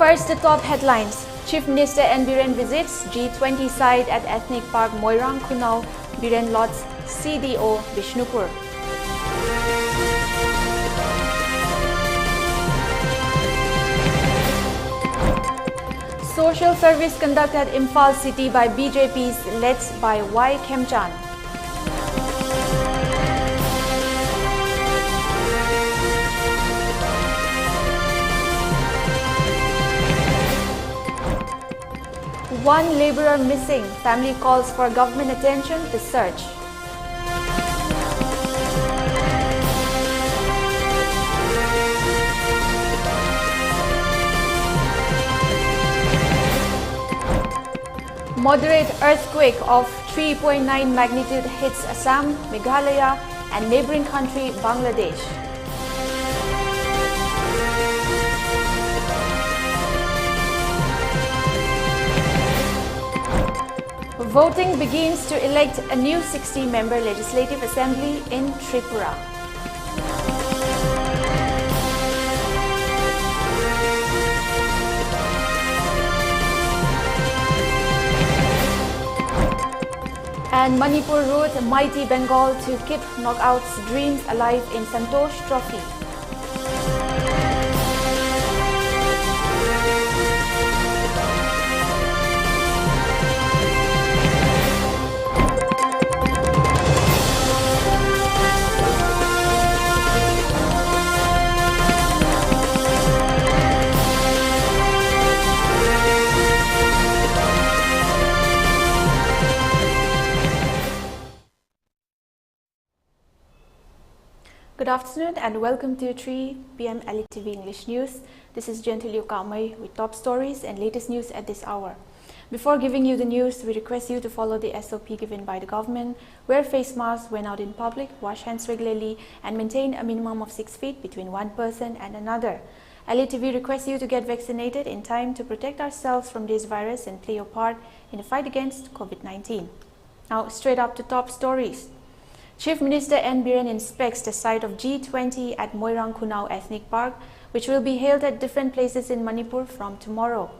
First, the top headlines. Chief Minister N. Biren visits G20 site at Ethnic Park Moirang Khunau, Biren Lot's CDO, Bishnupur. Social service conducted Imphal City by BJP's led by Y. Khemchan. One laborer missing. Family calls for government attention to search. Moderate earthquake of 3.9 magnitude hits Assam, Meghalaya and neighboring country Bangladesh. Voting begins to elect a new 60-member Legislative Assembly in Tripura. And Manipur rode mighty Bengal to keep knockouts dreams alive in Santosh Trophy. Good afternoon and welcome to 3 p.m. ELITETV English News. This is Jianthuiliu Kahmei with top stories and latest news at this hour. Before giving you the news, we request you to follow the SOP given by the government, wear face masks when out in public, wash hands regularly, and maintain a minimum of 6 feet between one person and another. ELITETV requests you to get vaccinated in time to protect ourselves from this virus and play your part in the fight against COVID-19. Now, straight up to top stories. Chief Minister N. Biren inspects the site of G20 at Moirang Khunau Ethnic Park, which will be held at different places in Manipur from tomorrow.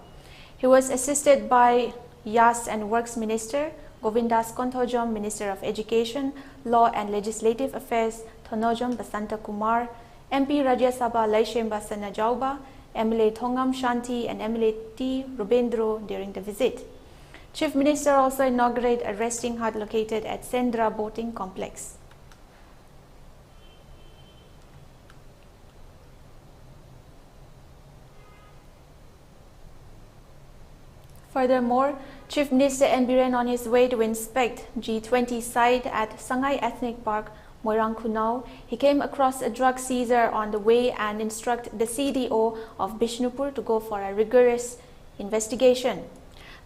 He was assisted by Yas and Works Minister, Govindas Konthojam, Minister of Education, Law and Legislative Affairs, Thonojam Basanta Kumar, MP Rajya Sabha Laishemba Sanajauba, MLA Thongam Shanti and MLA T. Rubendro during the visit. Chief Minister also inaugurated a resting hut located at Sendra Boating Complex. Furthermore, Chief Minister N. Biren on his way to inspect G20 site at Sangai Ethnic Park, Moirang Khunau, he came across a drug seizure on the way and instructed the CDO of Bishnupur to go for a rigorous investigation.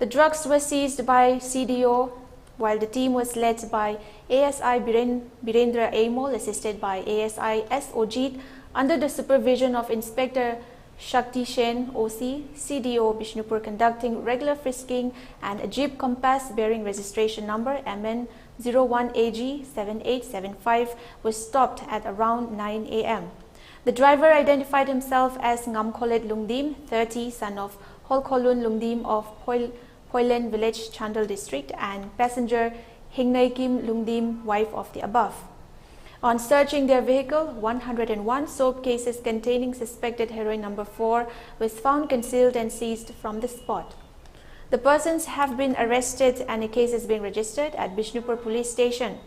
The drugs were seized by CDO while the team was led by ASI Birendra Amol assisted by ASI S. Ojit under the supervision of Inspector Shakti Shen OC, CDO Bishnupur conducting regular frisking, and a Jeep Compass bearing registration number MN01AG7875 was stopped at around 9 a.m. The driver identified himself as Ngamkholet Lungdim, 30, son of Holkolun Lungdim of Poilen Village, Chandal District, and passenger Hingnai Kim Lungdim, wife of the above. On searching their vehicle, 101 soap cases containing suspected heroin number 4 was found concealed and seized from the spot. The persons have been arrested and a case is being registered at Bishnupur Police Station.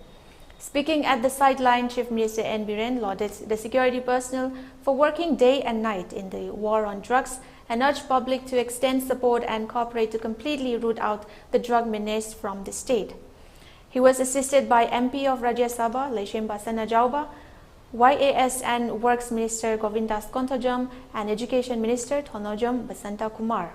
Speaking at the sideline, Chief Minister N. Biren lauded the security personnel for working day and night in the war on drugs and urged public to extend support and cooperate to completely root out the drug menace from the state. He was assisted by MP of Rajya Sabha Laishemba Sanajauba, YAS and Works Minister Govindas Konthojam, and Education Minister Thonojam Basanta Kumar.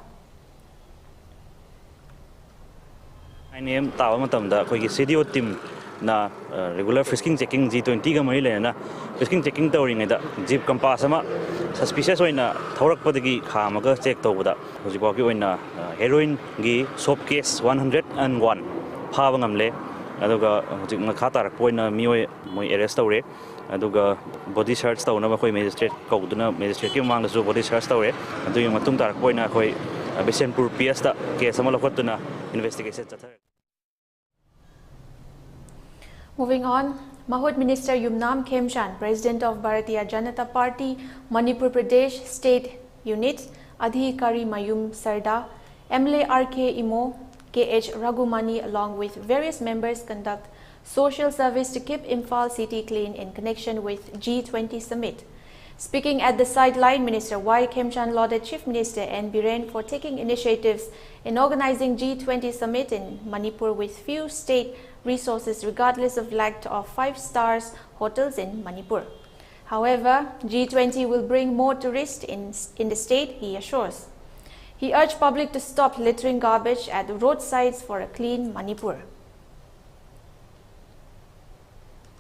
I am Tawamatamda, CDO team. Na regular frisking checking G20 ga mari lena frisking checking tawring da Jeep Compass ama suspicious oina thorak padagi khamaga check tawda hojibaki oina heroin gi soap case 101 phaba ngamle aduga hojik makha tarak poina mioi moi arrest tawre aduga body search tawna ba khoi magistrate kauduna magistrate ki mang su body search tawre adu yung matung tarak poina khoi Bisenpur PS da case ama lokotuna investigation chathar. Moving on, Mahut Minister Yumnam Khemshan, President of Bharatiya Janata Party, Manipur Pradesh State Unit, Adhikari Mayum Sarda, MLA RK Imo, KH Raghumani, along with various members, conduct social service to keep Imphal city clean in connection with G20 summit. Speaking at the sideline, Minister Y. Khemshan lauded Chief Minister N. Biren for taking initiatives in organizing G20 summit in Manipur with few state resources regardless of lack of 5-star hotels in Manipur. However, G20 will bring more tourists in the state, he assures. He urged public to stop littering garbage at roadsides for a clean Manipur.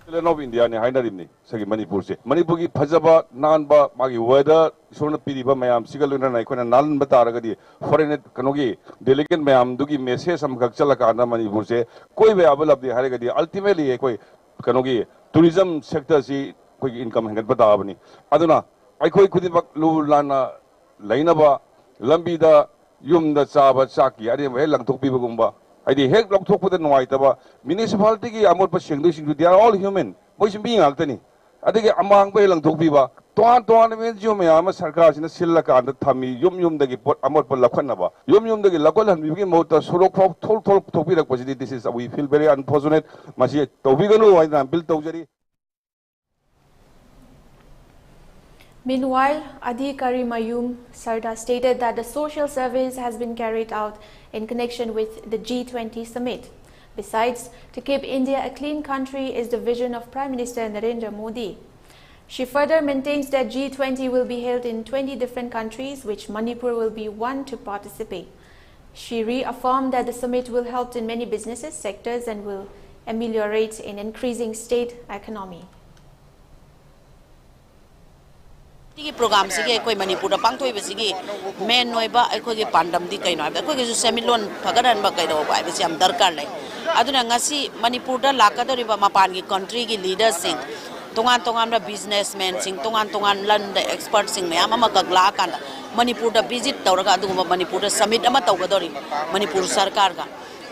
of India ne haina rimni sagi Manipur se Manipur ki phajaba nanba magi weather sona piriba mayam sigaluna nai kona nalan batara gadi foreign kanogi delegate mayam dugi message sam gak chala kana Manipur se koi be abal abdi hare gadi ultimately koi kanogi tourism sector si koi income hangat bata abani aduna ai koi khudin bak lu lana laina ba lambi da yum da chaba chaki ari me langthok pi bagumba I did heck lock talk with the Noitaba, municipality, Amor Pashing, they are all human. Motion being Altani. I think among Balang Topiba, Tuan Yama Sarkas in the Silaka and the Tami, Yum the Gipot Amor Palakanaba, Yum the Lakol and we begin motor solo told Topida positive. This is we feel very unfortunate. Masia Tobigano and built Tojari. Meanwhile, Adhikari Mayum Sarda stated that the social service has been carried out in connection with the G20 summit. Besides, to keep India a clean country is the vision of Prime Minister Narendra Modi. She further maintains that G20 will be held in 20 different countries, which Manipur will be one to participate. She reaffirmed that the summit will help in many businesses sectors and will ameliorate in increasing state economy. Program sige koi Manipur da pangthoi besigi main noiba aikoi ge pandam di kai noiba koi ge su semilon phagaran ba kai do ba besi am darkar lai aduna ngasi Manipur da lakadori ba mapan gi country gi leaders sing tongan da businessmen sing tongan land expert sing me ama kagla kan Manipur da visit tawraga aduguma Manipur da summit ama tawgadori Manipur sarkar ga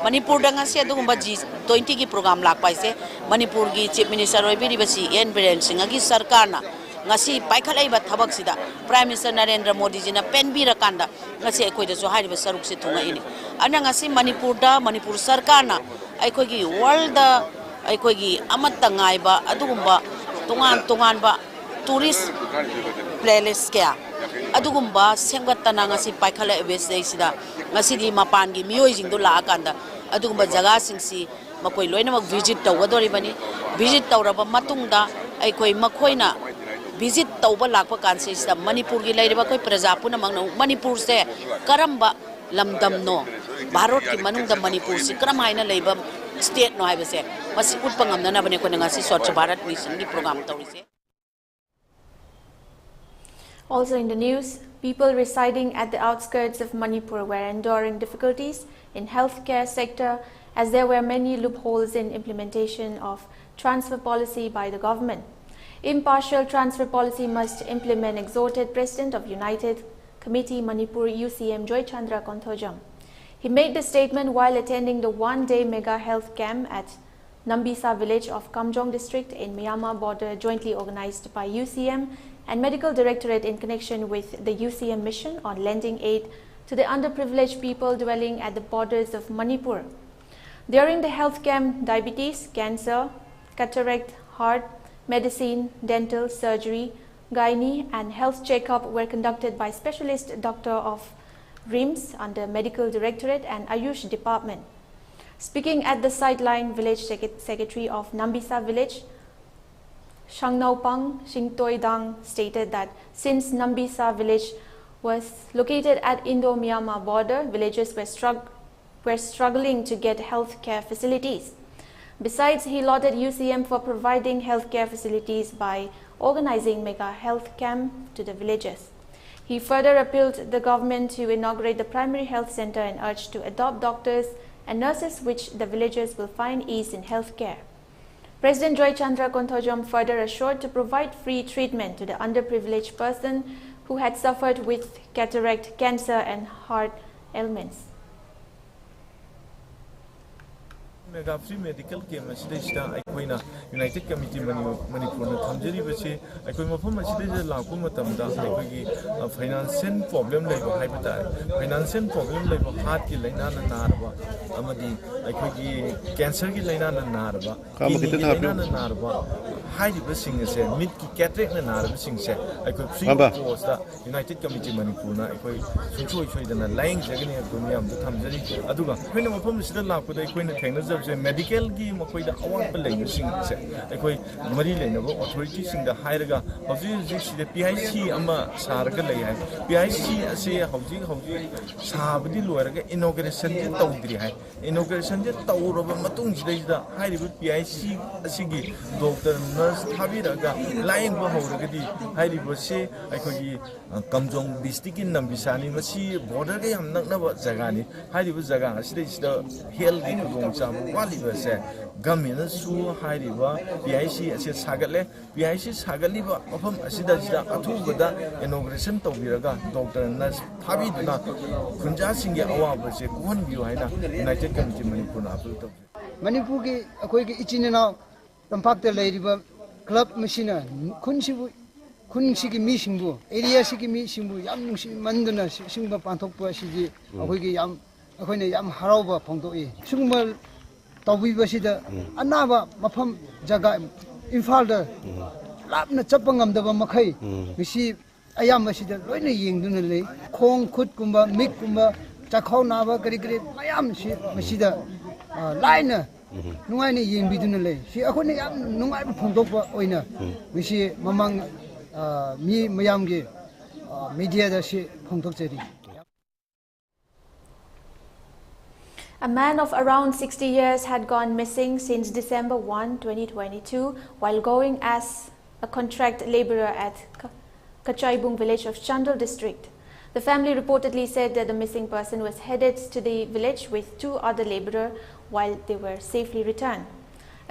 Manipur da ngasi aduguma G20 gi program lak paise Manipur gi chief minister roi biri basi N Biren Singh gi sarkar na ngasi paikhalai ba thabak sida Prime Minister Narendra Modi ji na penbira kanda ngasi aikoi da so hari ba saruk se thunga ini ana ngasi Manipur sarkar na aikoi gi world da aikoi gi amatta ngai ba adugumba tongan ba tourist playlist kya adugumba sengwattana ngasi paikhalai bese sida ngasi di mapan gi mioi jing do la kanda adugumba jaga singsi makoi loina mak visit tawdori bani visit tawraba matungda aikoi makoina visit tauba lakpa kanse sida Manipur gi lairiba koi praja puna mangna Manipur se karamba lamdam no Bharat ki manung da Manipur se karam haina leiba state no haiba se masi utpangam na bane ko ngasi Swachh Bharat mission gi program tawri se. Also in the news, people residing at the outskirts of Manipur were enduring difficulties in healthcare sector as there were many loopholes in implementation of transfer policy by the government. Impartial transfer policy must implement, exhorted President of United Committee Manipur UCM Joy Chandra Konthojam. He made the statement while attending the one-day mega health camp at Nambisa village of Kamjong district in Myanmar border, jointly organized by UCM and Medical Directorate in connection with the UCM mission on lending aid to the underprivileged people dwelling at the borders of Manipur. During the health camp, diabetes, cancer, cataract, heart, medicine, dental, surgery, gynae and health checkup were conducted by specialist doctor of RIMS under Medical Directorate and Ayush Department. Speaking at the sideline, village secretary of Nambisa village, Shangnaupang Shingtoidang stated that since Nambisa village was located at Indo-Myanmar border, villagers were struggling to get health care facilities. Besides, he lauded UCM for providing healthcare facilities by organizing mega health camp to the villages. He further appealed to the government to inaugurate the primary health center and urged to adopt doctors and nurses, which the villagers will find ease in health care. President Joy Chandra Konthojom further assured to provide free treatment to the underprivileged person who had suffered with cataract, cancer and heart ailments. Mega free medical care masida aikoina United Committee Manipur na thamjari bache aikoi mafam masida laku matamda aikogi financial problem leiba haibata financial problem leiba heart ki laina na narba amadi aikogi cancer ki laina na narba kidney ki laina na narba hairiba sing se mid ki cataract na narba sing se aikoi free course da United Committee Manipur na aikoi choi choi da na lying jagani akoi am thamjari aduga koina mafam masida laku da aikoina thengna medical gi makoi da awat lei sing se akoi mari leina bo authority sing da hairaga hoji si PIC ama sarga lei hai PIC ase hoji sabdi loiraga inauguration je tawdri hai inauguration je tawroba matung ji da hairiba PIC asigi doctor nurse thabiraga laing ba horaga di hairiba se akoi kamjong district in nambisani masi border ga yam nakna ba jaga ni hairiba jaga asida health gi gong cha Gamina su Hariba, PIC as a Sagale, PIC Sagaliba, Opam Asida, Atubada, inauguration to Viraga, Dr. Nas Tabiduna, Kunjasing Awa was a one view, United Committee Manipur. Manipuki, a quick itching now, Pampacta Lady Club Machina, Kunshiki Mishingu, Area Shiki Mishingu, Yam Mandana, Shimba Pantokpa Shiji, a wiggy yam, a queen yam Harova Ponto E. Shumal Tawi Basida, Anava, Mapam Jaga, Infalda, Lapna Chapangam the Makai, we see Ayamashida, Rene Ying Dunale, Kong Kutkumba, Mikumba, Chakao Nava, Garigri, Mayam, Mashida, Liner, Nuani Ying Bidunale. She Akoni, no I Pondopa Oina, we see Mamang me Mayamgi, media that she Pondokeri. A man of around 60 years had gone missing since December 1, 2022, while going as a contract laborer at Kachaibung village of Chandal district. The family reportedly said that the missing person was headed to the village with 2 other laborers while they were safely returned.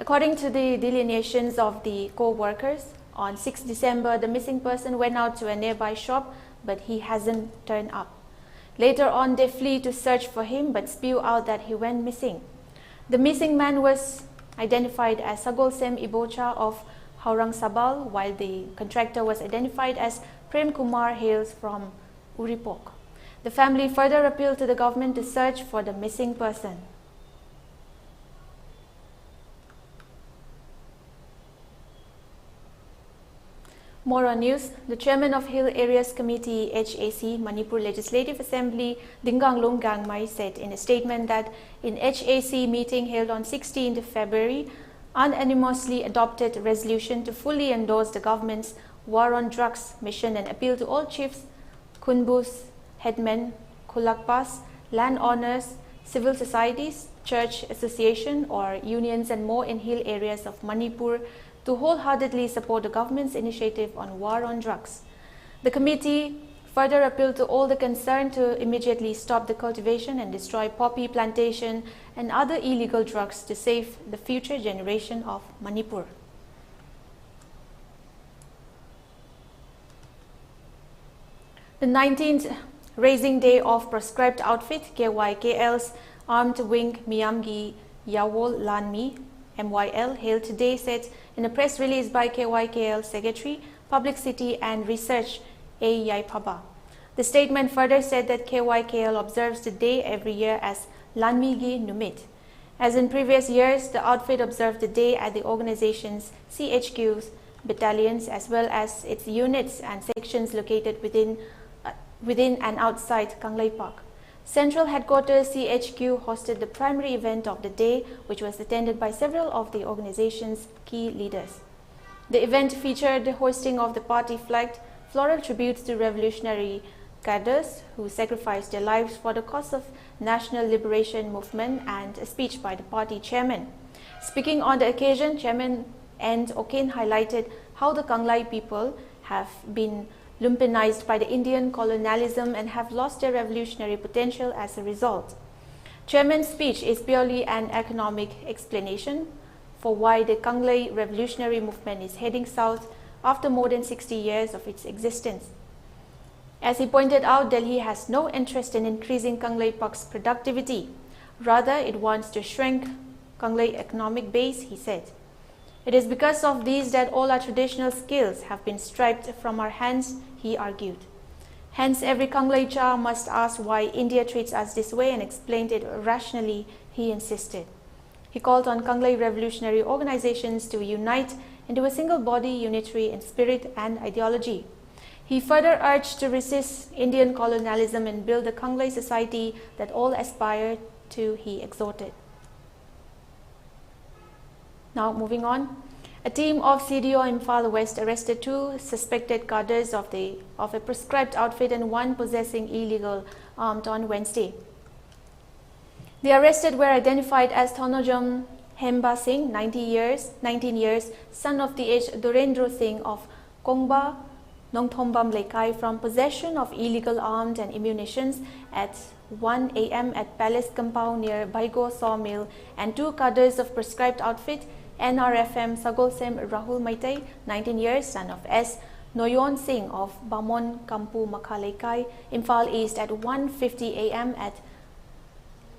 According to the delineations of the co-workers, on 6 December, the missing person went out to a nearby shop, but he hasn't turned up. Later on, they flee to search for him, but spew out that he went missing. The missing man was identified as Sagolsem Ibocha of Haurang Sabal, while the contractor was identified as Prem Kumar hails from Uripok. The family further appealed to the government to search for the missing person. More on news. The chairman of Hill Areas Committee HAC Manipur Legislative Assembly Dinganglong Kahmei said in a statement that in HAC meeting held on 16th February, unanimously adopted resolution to fully endorse the government's war on drugs mission and appeal to all chiefs, kunbus, headmen, kulakpas, landowners, civil societies, church association or unions and more in hill areas of Manipur to wholeheartedly support the government's initiative on war on drugs. The committee further appealed to all the concerned to immediately stop the cultivation and destroy poppy plantation and other illegal drugs to save the future generation of Manipur. The 19th Raising Day of Proscribed Outfit KYKL's Armed Wing Miyamgi Yawol Lanmi MYL held today, said in a press release by KYKL Secretary, Publicity and Research A. Yaipaba. The statement further said that KYKL observes the day every year as Lanmigi Numit. As in previous years, the outfit observed the day at the organization's CHQs, battalions, as well as its units and sections located within and outside Kanglei Park. Central Headquarters CHQ hosted the primary event of the day, which was attended by several of the organization's key leaders. The event featured the hoisting of the party flag, floral tributes to revolutionary cadres who sacrificed their lives for the cause of national liberation movement, and a speech by the party chairman. Speaking on the occasion, Chairman N. Oken highlighted how the Kanglei people have been lumpenized by the Indian colonialism and have lost their revolutionary potential as a result. Chairman's speech is purely an economic explanation for why the Kahmei revolutionary movement is heading south after more than 60 years of its existence. As he pointed out, Delhi has no interest in increasing Kahmei Pak's productivity. Rather, it wants to shrink Kahmei economic base, he said. It is because of these that all our traditional skills have been stripped from our hands, he argued. Hence, every Kahmei Cha must ask why India treats us this way and explained it rationally, he insisted. He called on Kahmei revolutionary organizations to unite into a single body, unitary in spirit and ideology. He further urged to resist Indian colonialism and build a Kahmei society that all aspire to, he exhorted. Now moving on, a team of CDO Imphal West arrested 2 suspected cadres of a prescribed outfit and 1 possessing illegal arms on Wednesday. The arrested were identified as Thonojam Hemba Singh, 19 years, son of the aged Durendra Singh of Kongba, Nongthombam Lekai, from possession of illegal arms and ammunition at 1 a.m. at Palace Compound near Baigo Sawmill, and 2 cadres of prescribed outfit, NRFM Sagolsem Rahul Maitai, 19 years, son of S. Noyon Singh of Bamon Kampu Makhalekai, Imphal East at 1:50 a.m. at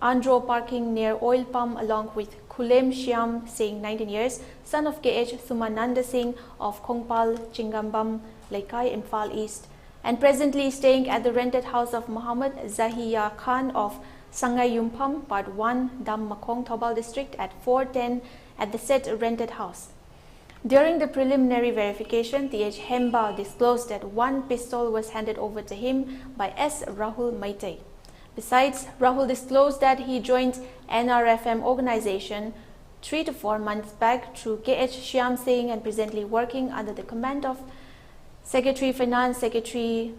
Andro parking near oil pump, along with Khulem Shyam Singh, 19 years, son of KH Sumananda Singh of Khongpal Chingambam Lekai, Imphal East, and presently staying at the rented house of Muhammad Zahiya Khan of Sangai Yumpam, Part 1, Dam Makong, Thobal District at 4:10 at the said rented house. During the preliminary verification, TH Hemba disclosed that 1 pistol was handed over to him by S. Rahul Maitai. Besides, Rahul disclosed that he joined NRFM organization 3 to 4 months back through KH Shyam Singh and presently working under the command of Secretary Finance Secretary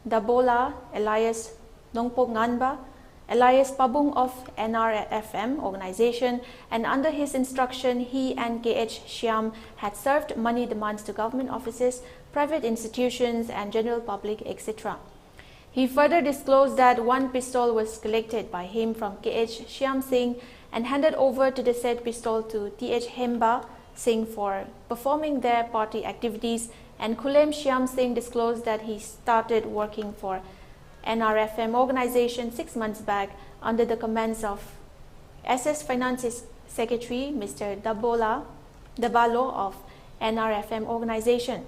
Dabola Elias Nongpok Nganba, Elias Pabung of NRFM organization, and under his instruction, he and KH Shyam had served money demands to government offices, private institutions, and general public, etc. He further disclosed that 1 pistol was collected by him from KH Shyam Singh and handed over to the said pistol to TH Hemba Singh for performing their party activities, and Khulem Shyam Singh disclosed that he started working for NRFM organization 6 months back under the commands of SS Finance Secretary Mr. Dabalo of NRFM organization.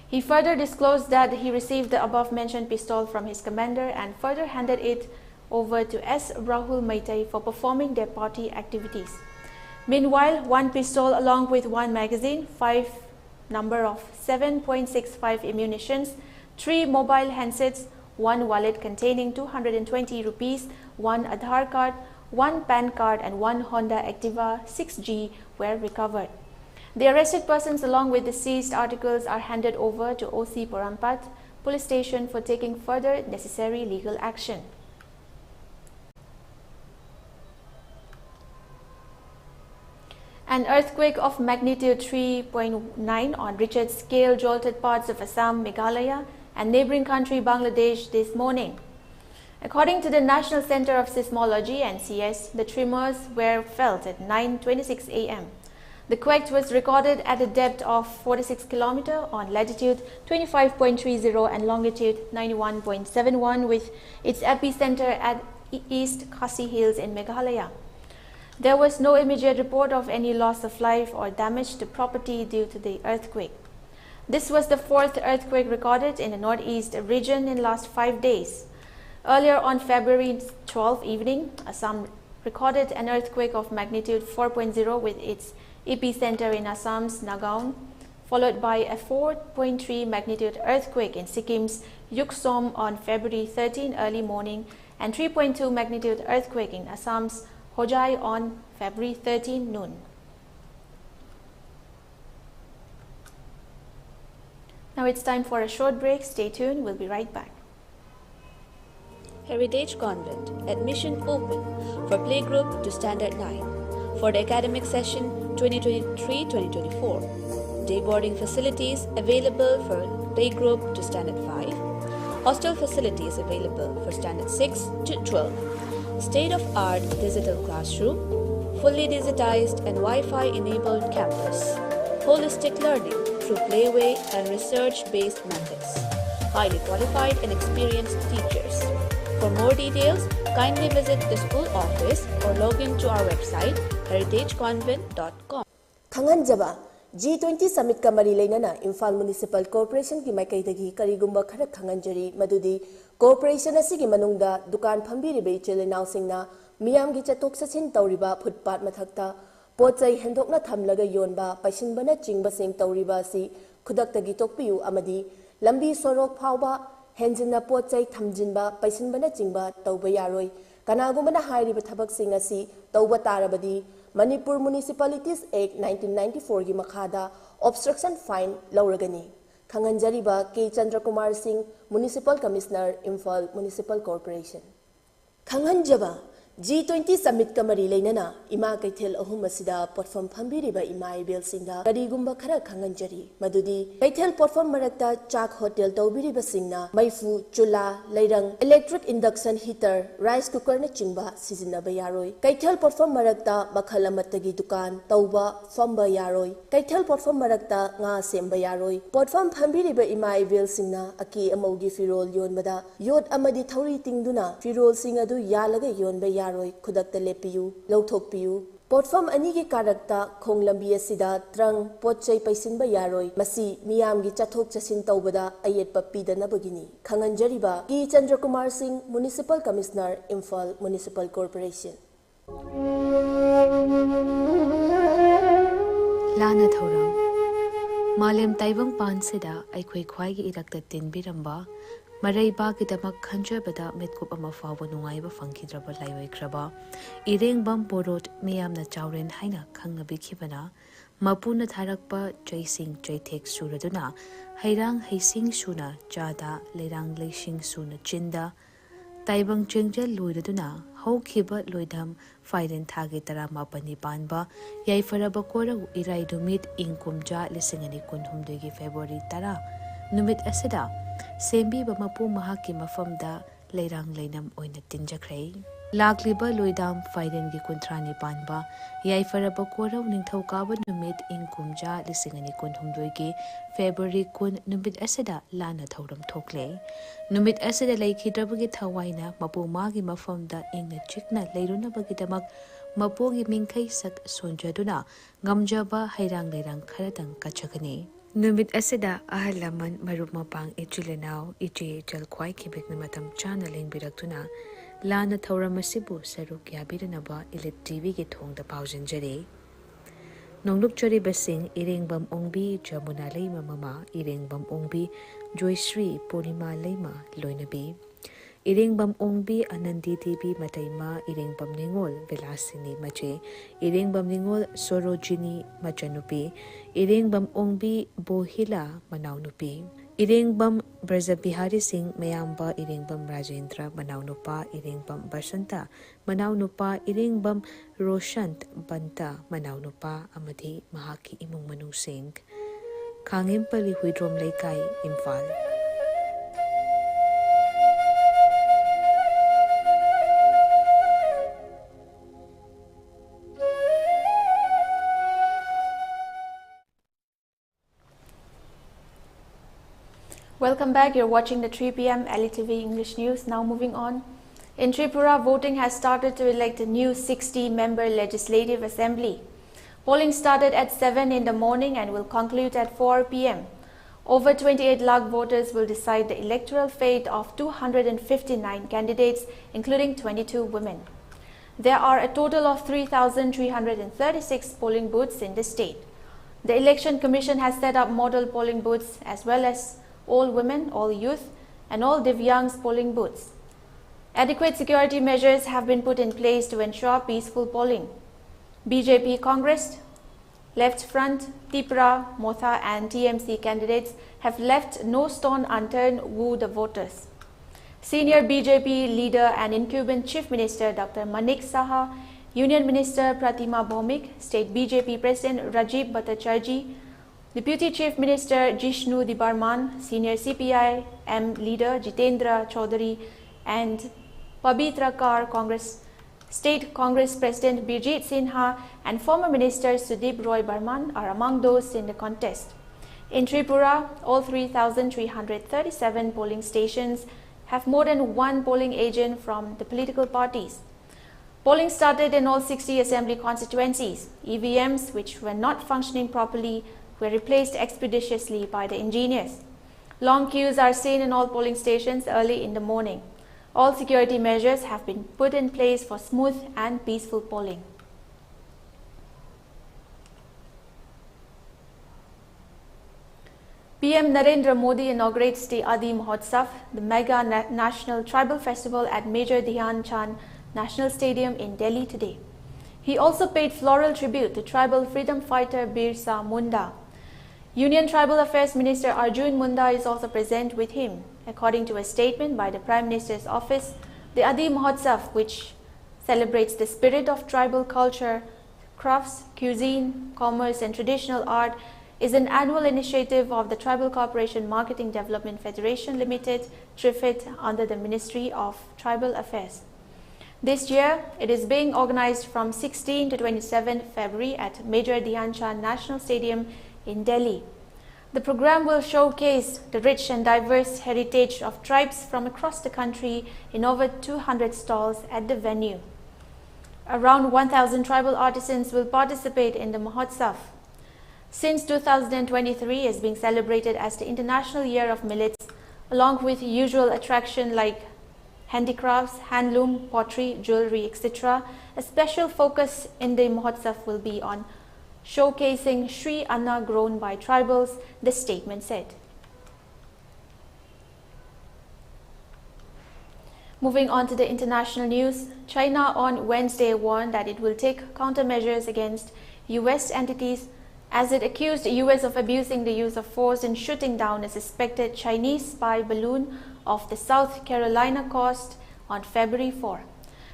He further disclosed that he received the above-mentioned pistol from his commander and further handed it over to S. Rahul Maitai for performing their party activities. Meanwhile, 1 pistol along with 1 magazine, 5 number of 7.65 ammunitions, 3 mobile handsets, 1 wallet containing 220 rupees, 1 Aadhaar card, 1 PAN card, and 1 Honda Activa 6G were recovered. The arrested persons along with the seized articles are handed over to OC Porampat Police Station for taking further necessary legal action. An earthquake of magnitude 3.9 on Richter scale jolted parts of Assam, Meghalaya, and neighboring country Bangladesh this morning. According to the National Center of Seismology (NCS), the tremors were felt at 9:26 a.m. The quake was recorded at a depth of 46 km on latitude 25.30 and longitude 91.71, with its epicenter at East Khasi Hills in Meghalaya. There was no immediate report of any loss of life or damage to property due to the earthquake. This was the 4th earthquake recorded in the northeast region in the last 5 days. Earlier on February 12 evening, Assam recorded an earthquake of magnitude 4.0 with its epicenter in Assam's Nagaon, followed by a 4.3 magnitude earthquake in Sikkim's Yuksom on February 13 early morning, and 3.2 magnitude earthquake in Assam's Hojai on February 13 noon. Now it's time for a short break. Stay tuned. We'll be right back. Heritage Convent. Admission open for playgroup to Standard 9 for the academic session 2023-2024. Day boarding facilities available for playgroup to Standard 5. Hostel facilities available for Standard 6 to 12. state-of-art digital classroom, fully digitized and Wi-Fi enabled campus, holistic learning through playway and research-based methods, highly qualified and experienced teachers. For more details, kindly visit the school office or log in to our website heritageconvent.com. Khanganjaba G20 Summit ka mari leinana Imphal Municipal Corporation ki maikai karigumba khara khanganjari madudi corporation asigi manungda dukan phambiribe ichelenau singna miyam gi chatok sachin tauriba footpath mathakta pochai hendokna thamlaga yonba paisinbana chingba sing tauriba si khudakta gi tokpiu amadi lambi sorok phawba henjina pochai thamjinba paisinbana chingba tauba yaroi kanagumana hairiba thabak sing asi tauba tarabadi Manipur Municipalities Act 1994 की मखादा obstruction fine लौरगनी खंगंजरीबा के चंद्र Kumar Singh Municipal Commissioner Imphal Municipal Corporation खंगंजबा G20 Summit का मरी लेनना इमा कैथेल अहुम मसिदा पोटफॉर्म फंबीरिबा इमा इबेल सिंगा करीगुम्बा खरा खंगंजरी मदुदी कैथेल पोटफॉर्म मरकता चाक hotel तौबिरिबा सिंगना मैफू चुला लैरंग electric induction heater rice cooker न चिंबा सिजिनबा यारोय कैथेल पोटफॉर्म मरकता मखल अमतगी दुकान तौबा फंबा यारोय कैथेल पोटफॉर्म मरकता nga semba yaroy पोटफॉर्म फंबीरिबा इमा इबेल सिंगना अकी अमौगी फिरोल योनबदा योद अमदी थौरी तिंगदुना फिरोल सिंग अदु यालगा योनबा यारोय खुदकता लेपियु लौथोकपियु पोटफॉर्म अनि की कारकता खोंग लंबी असिदा त्रंग पोचै पैसिनबा यारोय मसी मियाम की चथोक चसिन तौबदा अयेत पपीदनबगिनी खंगंजरीबा की Chandra Kumar Singh municipal commissioner Imphal municipal corporation लाना थौरम मालेम ताइबंग पानसेदा अखोय ख्वाइगी इरक्ता तिनबिरंबा मरैबागिदमक खंजबदा मेटकुप अमा फाव नुंगाइबा फंखिद्रबा लाइवैख्रबा इरेंगबम पोरोट मियामना चावरेन हाइना खंगबिखिबना मपुना थारकपा जयसिंग जयथेक सुरदुना हैरांग हैसिंग सुना चादा लेरांग लेसिंग सुना चिंदा ताइबंग चेंगजल लोइरदुना हौखिबा लोइधम फाइलेन थागे तरा मापनि पानबा याइफरबा कोरौ इराइ दुमित इंकुमजा लिसिंगनि कुनहुमदुगी फेब्रुवारी तरा नुमित असदा सेंबीबा मपु महाकी मफमदा लेरांग लेनम ओइना तिंजख्रै लाक्लिबा लोइदाम फाइलेनगी कुंथ्रानि पानबा याइफरबा कोरौ निंथौकाबा नुमित इंकुमजा लिसिंगनि कुनहुमदुगी फेब्रुवारी कुन नुमित असदा लाना थौरम थोकले नुमित असदा लेखिद्रबगी थवाइना मपु मागी मफमदा इंगना चिकना लेरुनबगिदमक मपुगी मिंखै सक सोंजदुना ngamjaba hairang leirang kharadang kachagani numit asida ahal laman marup mapang ichilenau ichi jal khwai khibek matam chana lengbirakuna lana thauramasibu saruk yabiranaba ELITETV ge thongda paujinjari nongluk chori basing irengbam ongbi jamuna leima mama irengbam ongbi joyshri purnima leima loinabi irengbam ongbi anandi devi mataima irengbam ningol velasini mache irengbam ningol sorojini machanupi irengbam ongbi bohila manaunupi irengbam brajabihari singh mayamba irengbam rajendra manaunupa irengbam basanta manaunupa irengbam roshant banta manaunupa amadi mahaki imung manu singh khangempali huidrom leikai imphal Welcome back. You're watching the 3 p.m. ELITETV English News. Now moving on. In Tripura, voting has started to elect a new 60-member Legislative Assembly. Polling started at 7 in the morning and will conclude at 4 p.m. Over 28 lakh voters will decide the electoral fate of 259 candidates, including 22 women. There are a total of 3,336 polling booths in the state. The Election Commission has set up model polling booths as well as all women, all youth, and all Divyangs polling booths. Adequate security measures have been put in place to ensure peaceful polling. BJP Congress, Left Front, Tripura, Motha and TMC candidates have left no stone unturned to woo the voters. Senior BJP leader and incumbent Chief Minister Dr. Manik Saha, Union Minister Pratima Bhomik, State BJP President Rajiv Bhattacharjee, Deputy Chief Minister Jishnu Dibarman, Senior CPI-M leader Jitendra Chaudhary and Pabitra Kar Congress State Congress President Birjit Sinha and former Minister Sudeep Roy Barman are among those in the contest. In Tripura, all 3,337 polling stations have more than one polling agent from the political parties. Polling started in all 60 assembly constituencies. EVMs, which were not functioning properly, were replaced expeditiously by the engineers. Long queues are seen in all polling stations early in the morning. All security measures have been put in place for smooth and peaceful polling. PM Narendra Modi inaugurates the Adi Mahotsav, the mega national tribal festival at Major Dhyan Chand National Stadium in Delhi today. He also paid floral tribute to tribal freedom fighter Birsa Munda. Union Tribal Affairs Minister Arjun Munda is also present with him. According to a statement by the Prime Minister's office, the Adi Mahotsav, which celebrates the spirit of tribal culture, crafts, cuisine, commerce and traditional art, is an annual initiative of the Tribal Corporation Marketing Development Federation Limited, TRIFID, under the Ministry of Tribal Affairs. This year, it is being organized from 16 to 27 February at Major Dhyan Chand National Stadium in Delhi. The program will showcase the rich and diverse heritage of tribes from across the country in over 200 stalls at the venue. Around 1,000 tribal artisans will participate in the Mahotsav. Since 2023 is being celebrated as the International Year of Millets, along with usual attraction like handicrafts, handloom, pottery, jewelry, etc., a special focus in the Mahotsav will be on showcasing Sri Anna grown by tribals, the statement said. Moving on to the international news, China on Wednesday warned that it will take countermeasures against US entities as it accused the US of abusing the use of force in shooting down a suspected Chinese spy balloon off the South Carolina coast on February 4.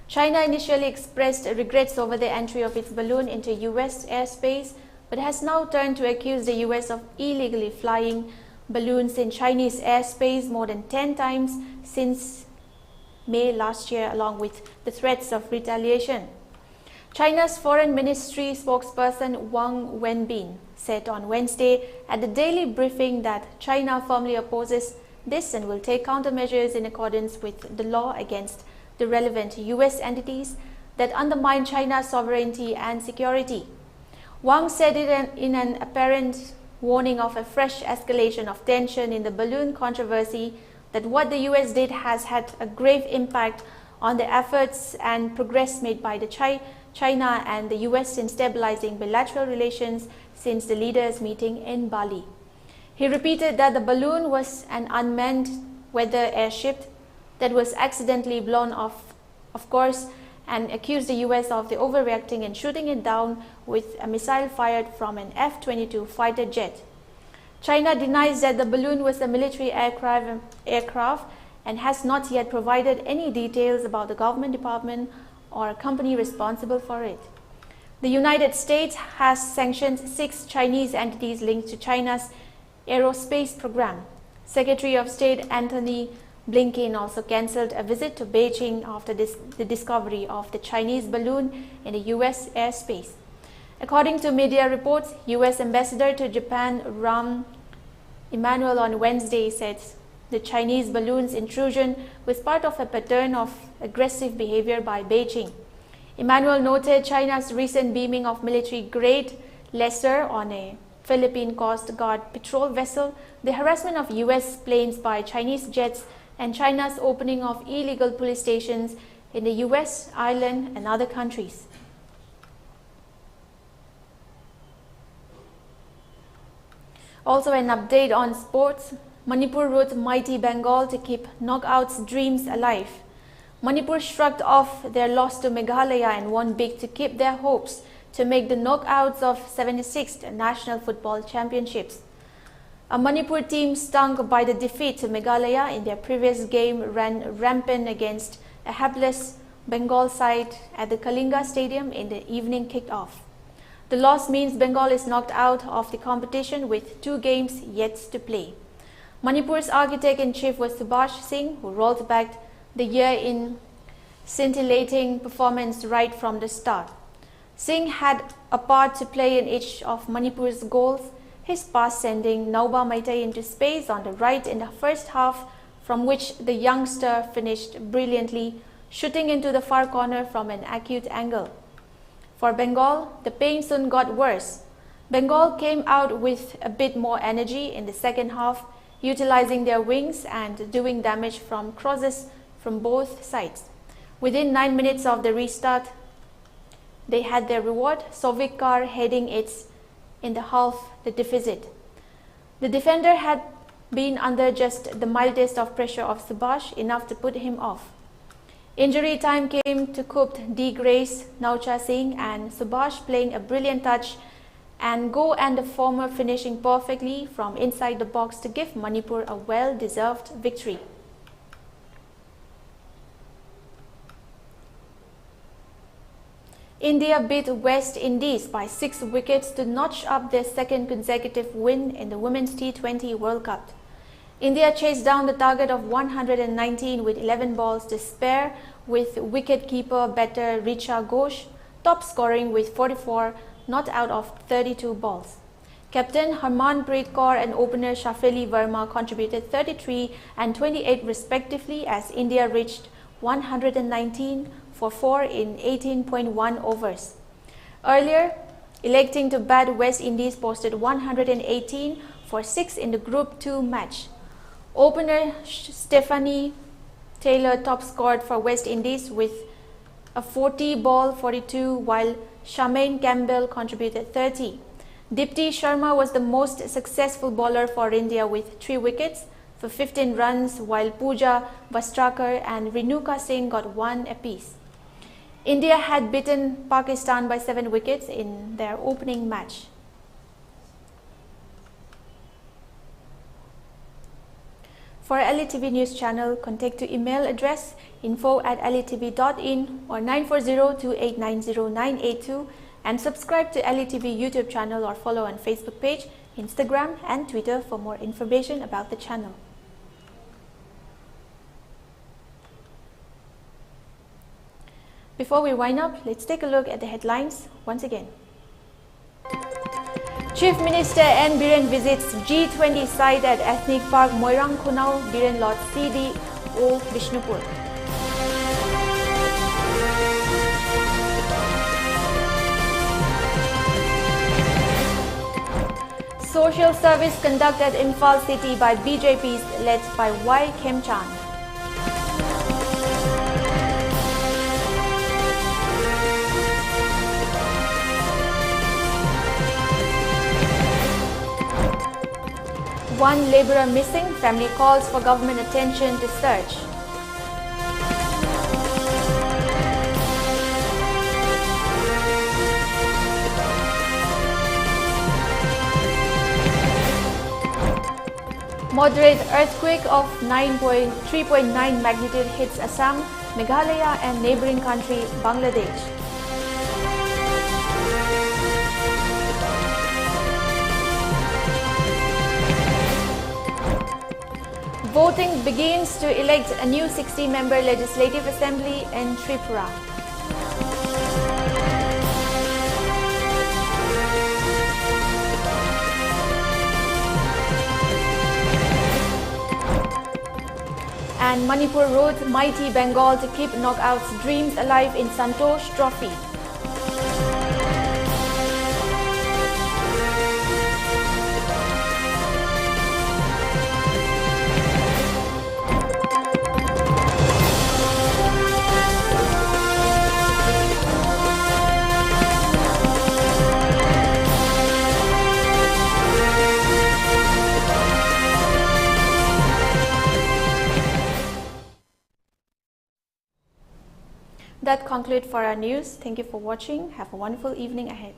China initially expressed regrets over the entry of its balloon into US airspace, but has now turned to accuse the US of illegally flying balloons in Chinese airspace more than 10 times since May last year, along with the threats of retaliation. China's Foreign Ministry spokesperson Wang Wenbin said on Wednesday at the daily briefing that China firmly opposes this and will take countermeasures in accordance with the law against the relevant US entities that undermine China's sovereignty and security. Wang said it in an apparent warning of a fresh escalation of tension in the balloon controversy that what the US did has had a grave impact on the efforts and progress made by the China and the US in stabilizing bilateral relations since the leaders' meeting in Bali. He repeated that the balloon was an unmanned weather airship that was accidentally blown off course, and accused the US of the overreacting and shooting it down with a missile fired from an F-22 fighter jet. China denies that the balloon was a military aircraft and has not yet provided any details about the government department or a company responsible for it. The United States has sanctioned 6 Chinese entities linked to China's aerospace program. Secretary of State Antony Blinken also cancelled a visit to Beijing after the discovery of the Chinese balloon in the US airspace. According to media reports, US Ambassador to Japan Rahm Emanuel on Wednesday said the Chinese balloon's intrusion was part of a pattern of aggressive behavior by Beijing. Emanuel noted China's recent beaming of military-grade lesser on a Philippine Coast Guard patrol vessel, the harassment of US planes by Chinese jets, and China's opening of illegal police stations in the US, Ireland, and other countries. Also an update on sports. Manipur rode mighty Bengal to keep knockouts dreams alive. Manipur shrugged off their loss to Meghalaya and won big to keep their hopes to make the knockouts of 76th National Football Championships. A Manipur team stung by the defeat to Meghalaya in their previous game ran rampant against a hapless Bengal side at the Kalinga Stadium in the evening kicked off. The loss means Bengal is knocked out of the competition with 2 games yet to play. Manipur's architect-in-chief was Subhash Singh, who rolled back the year in scintillating performance right from the start. Singh had a part to play in each of Manipur's goals, his pass sending Nauba Maitai into space on the right in the first half, from which the youngster finished brilliantly, shooting into the far corner from an acute angle. For Bengal, the pain soon got worse. Bengal came out with a bit more energy in the second half, utilizing their wings and doing damage from crosses from both sides. Within 9 minutes of the restart, they had their reward, Sovikar heading it in the half the deficit. The defender had been under just the mildest of pressure of Subhash, enough to put him off. Injury time came to Kupt, D. Grace, Naucha Singh and Subhash playing a brilliant touch and go, and the former finishing perfectly from inside the box to give Manipur a well-deserved victory. India beat West Indies by 6 wickets to notch up their second consecutive win in the Women's T20 World Cup. India chased down the target of 119 with 11 balls to spare, with wicket-keeper batter Richa Ghosh top scoring with 44, not out of 32 balls. Captain Harmanpreet Kaur and opener Shafeli Verma contributed 33 and 28 respectively as India reached 119 for 4 in 18.1 overs. Earlier, electing to bat, West Indies posted 118 for 6 in the Group 2 match. Opener Stephanie Taylor top scored for West Indies with a 40-ball 42, while Charmaine Campbell contributed 30. Dipti Sharma was the most successful bowler for India with 3 wickets for 15 runs, while Pooja Vastrakar and Renuka Singh got 1 apiece. India had beaten Pakistan by 7 wickets in their opening match. For ELITETV News Channel, contact to email address info@elitv.in or 940-2890-982 and subscribe to ELITETV YouTube channel or follow on Facebook page, Instagram and Twitter for more information about the channel. Before we wind up, let's take a look at the headlines once again. Chief Minister N. Biren visits G20 site at Ethnic Park Moirang Khunau, Biren Lot CDO, Bishnupur. Social service conducted in Imphal City by BJPs led by Y. Khemchan. One labourer missing, family calls for government attention to search. Moderate earthquake of 3.9 magnitude hits Assam, Meghalaya and neighbouring country Bangladesh. Voting begins to elect a new 60-member Legislative Assembly in Tripura. And Manipur rode mighty Bengal to keep knockouts dreams alive in Santosh Trophy. That concludes for our news. Thank you for watching. Have a wonderful evening ahead.